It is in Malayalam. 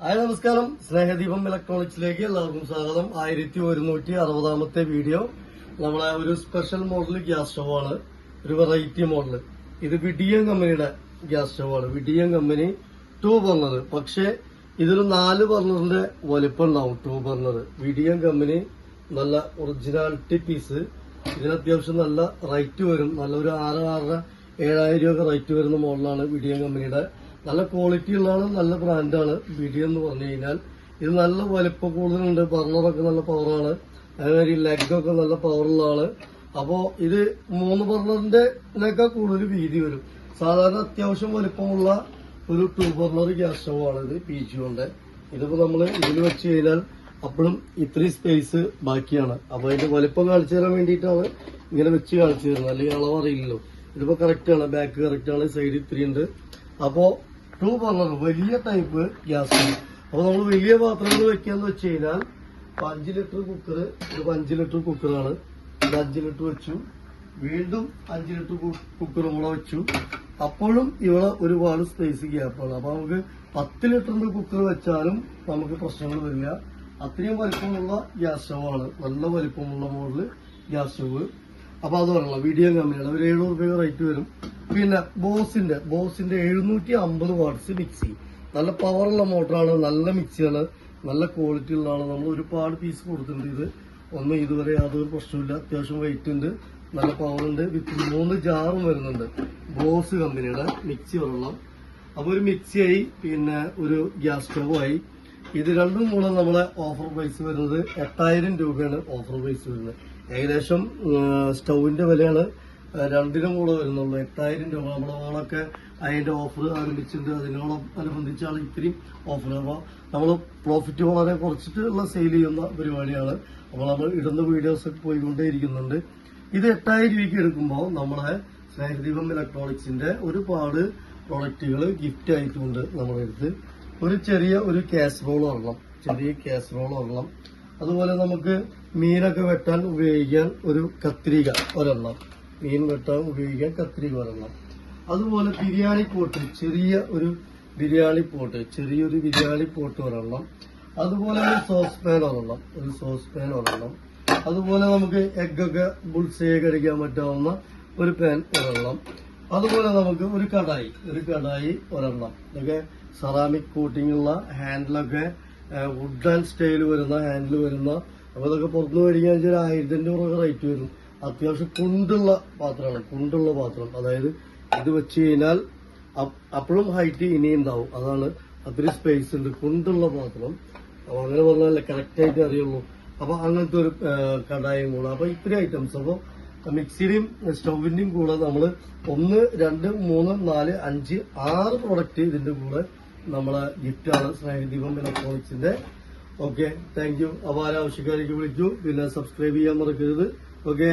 ഹായ് നമസ്കാരം. സ്നേഹദീപം ഇലക്ട്രോണിക്സിലേക്ക് എല്ലാവർക്കും സ്വാഗതം. 1160 വീഡിയോ. നമ്മളെ ഒരു സ്പെഷ്യൽ മോഡൽ ഗ്യാസ് സ്റ്റവ് ആണ്, ഒരു വെറൈറ്റി മോഡൽ. ഇത് വിഡിയം കമ്പനിയുടെ ഗ്യാസ് സ്റ്റവ് ആണ്. Vidiem company 2 burner. പക്ഷേ ഇതൊരു 4 ബർണറിന്റെ വലിപ്പം ഉണ്ടാവും. 2 ബർണർ വിഡിയം കമ്പനി നല്ല ഒറിജിനാലിറ്റി പീസ്. ഇതിന് അത്യാവശ്യം നല്ല റേറ്റ് വരും. നല്ല ഒരു 6,500 രൂപ റേറ്റ് വരുന്ന മോഡലാണ് വിഡിയം കമ്പനിയുടെ. നല്ല ക്വാളിറ്റി ഉള്ളതാണ്, നല്ല ബ്രാൻഡാണ് വിഡിയം എന്ന് പറഞ്ഞു കഴിഞ്ഞാൽ. ഇത് നല്ല വലിപ്പം കൂടുതലുണ്ട്. ബർണറൊക്കെ നല്ല പവറാണ്. അതേമാതിരി ലെഗൊക്കെ നല്ല പവറുള്ളതാണ്. അപ്പോ ഇത് 3 ബർണറിന്റെക്കാൾ കൂടുതൽ വീതി വരും. സാധാരണ അത്യാവശ്യം വലിപ്പമുള്ള ഒരു 2 ബർണർ ഗ്യാസ് സ്റ്റവ് ആണ് ഇത്. PG ഇതിപ്പോ നമ്മള് ഇതിൽ വെച്ച് കഴിഞ്ഞാൽ അപ്പോഴും ഇത്രയും സ്പേസ് ബാക്കിയാണ്. അപ്പൊ അതിന്റെ വലിപ്പം കാണിച്ചു തരാൻ വേണ്ടിയിട്ടാണ് ഇങ്ങനെ വെച്ച് കാണിച്ചു തരുന്നത്, അല്ലെങ്കിൽ അളവ് അറിയില്ലല്ലോ. ഇതിപ്പോ കറക്റ്റ് ആണ്, ബാക്ക് കറക്റ്റ് ആണ്, സൈഡ് 3 ഉണ്ട്. അപ്പോ 2 ബർണർ വലിയ ടൈപ്പ് ഗ്യാസ് ആണ്. അപ്പൊ നമ്മൾ വലിയ പാത്രങ്ങൾ വെക്കാന്ന് വെച്ച് കഴിഞ്ഞാൽ 5 ലിറ്റർ കുക്കർ, ഇത് 5 ലിറ്റർ കുക്കറാണ്. ഇത് 5 ലിറ്റർ വെച്ചു, വീണ്ടും 5 ലിറ്റർ കുക്കറും കൂടെ വെച്ചു. അപ്പോഴും ഇവിടെ ഒരുപാട് സ്പേസ് ഗ്യാപ്പാണ്. അപ്പൊ നമുക്ക് 10 ലിറ്ററിന്റെ കുക്കർ വെച്ചാലും നമുക്ക് പ്രശ്നങ്ങൾ വരില്ല. അത്രയും വലിപ്പമുള്ള ഗ്യാസ് സ്റ്റവ് ആണ്, നല്ല വലിപ്പമുള്ള മോഡല് ഗ്യാസ് സ്റ്റവ്. അപ്പൊ അത് പറയണം, വിഡിയം കമ്പനിയുടെ ഒരു 700 രൂപ റേറ്റ് വരും. പിന്നെ ബോസിന്റെ 750 വാട്ട്സ് മിക്സി, നല്ല പവറുള്ള മോട്ടറാണ്, നല്ല മിക്സിയാണ്, നല്ല ക്വാളിറ്റി ഉള്ളതാണ്. നമ്മൾ ഒരുപാട് പീസ് കൊടുത്തിട്ടുണ്ട്. ഇത് ഒന്നും ഇതുവരെ യാതൊരു പ്രശ്നമില്ല. അത്യാവശ്യം വെയിറ്റ് ഉണ്ട്, നല്ല പവർ ഉണ്ട്. വിത്ത് 3 ജാറും വരുന്നുണ്ട്. ബോസ് കമ്പനിയുടെ മിക്സി വരണം. അപ്പൊ ഒരു മിക്സിയായി, പിന്നെ ഒരു ഗ്യാസ് സ്റ്റവായി. ഇത് രണ്ടും കൂടെ നമ്മളെ ഓഫർ പ്രൈസ് വരുന്നത് 8000 രൂപയാണ് ഓഫർ പ്രൈസ് വരുന്നത്. ഏകദേശം സ്റ്റൗവിന്റെ വിലയാണ് രണ്ടിനും കൂടെ വരുന്നുള്ളൂ. 8000 രൂപ. നമ്മുടെ ഓണൊക്കെ അതിന്റെ ഓഫർ ആരംഭിച്ചിട്ടുണ്ട്. അതിനോടനുബന്ധിച്ചാണ് ഇത്രയും ഓഫർ. അപ്പോൾ നമ്മൾ പ്രോഫിറ്റ് വളരെ കുറച്ചിട്ടുള്ള സെയിൽ ചെയ്യുന്ന പരിപാടിയാണ്. അപ്പോൾ നമ്മൾ ഇടുന്ന വീഡിയോസ് ഒക്കെ പോയിക്കൊണ്ടേയിരിക്കുന്നുണ്ട്. ഇത് 8000 രൂപയ്ക്ക് എടുക്കുമ്പോൾ നമ്മുടെ സ്നേഹദീപം ഇലക്ട്രോണിക്സിന്റെ ഒരുപാട് പ്രൊഡക്റ്റുകൾ ഗിഫ്റ്റ് ആയിട്ടുണ്ട്. നമ്മുടെ അടുത്ത് ഒരു ചെറിയ ഒരു കാസറോൾ ഒരെണ്ണം, ചെറിയ കാസറോൾ ഒരെണ്ണം. അതുപോലെ നമുക്ക് മീനൊക്കെ വെട്ടാൻ ഉപയോഗിക്കാൻ ഒരു കത്രിക ഒരെണ്ണം, മീൻ വെട്ടാൻ ഉപയോഗിക്കാൻ കത്രിക ഒരെണ്ണം. അതുപോലെ ബിരിയാണി പോട്ട്, ചെറിയൊരു ബിരിയാണി പോട്ട് ഒരെണ്ണം. അതുപോലെ ഒരു സോസ്പാൻ ഒരെണ്ണം. അതുപോലെ നമുക്ക് എഗ്ഗൊക്കെ ബുൾസയൊക്കെ അടിക്കാൻ പറ്റാവുന്ന ഒരു പാൻ ഒരെണ്ണം. അതുപോലെ നമുക്ക് ഒരു കടായി ഒരെണ്ണം. ഇതൊക്കെ സെറാമിക് കോട്ടിംഗ് ഉള്ള ഹാൻഡിലൊക്കെ, വുഡ് ആൻഡ് സ്റ്റൈൽ വരുന്ന ഹാൻഡിൽ വരുന്ന. അപ്പൊ ഇതൊക്കെ പുറത്തുനിന്ന് മേടിക്കാൻ വെച്ചാൽ 1500 രൂപ റേറ്റ് വരും. അത്യാവശ്യം കുണ്ടുള്ള പാത്രം. അതായത് ഇത് വെച്ച് കഴിഞ്ഞാൽ അപ്പോഴും ഹൈറ്റ് ഇനിയും ഉണ്ടാവും. അതാണ്, അത്രയും സ്പേസ് ഉണ്ട്, കുണ്ടുള്ള പാത്രം. അപ്പൊ അങ്ങനെ പറഞ്ഞാലേ കറക്റ്റ് ആയിട്ട് അറിയുള്ളൂ. അപ്പൊ അങ്ങനത്തെ ഒരു കടായും കൂടെ. അപ്പൊ ഇത്രയും ഐറ്റംസ്. അപ്പൊ മിക്സിയുടെയും സ്റ്റൗവിന്റെയും കൂടെ നമ്മള് 1, 2, 3, 4, 5, 6 പ്രൊഡക്റ്റ് ഇതിന്റെ കൂടെ നമ്മളെ ഗിഫ്റ്റാണ് സ്നേഹദീപം ഇലക്ട്രോണിക്സിന്റെ. Okay, thank you. അപ്പൊ ആരാവശ്യക്കാരേക്ക് വിളിക്കൂ. പിന്നെ സബ്സ്ക്രൈബ് ചെയ്യാൻ മറക്കരുത്. ഓക്കെ.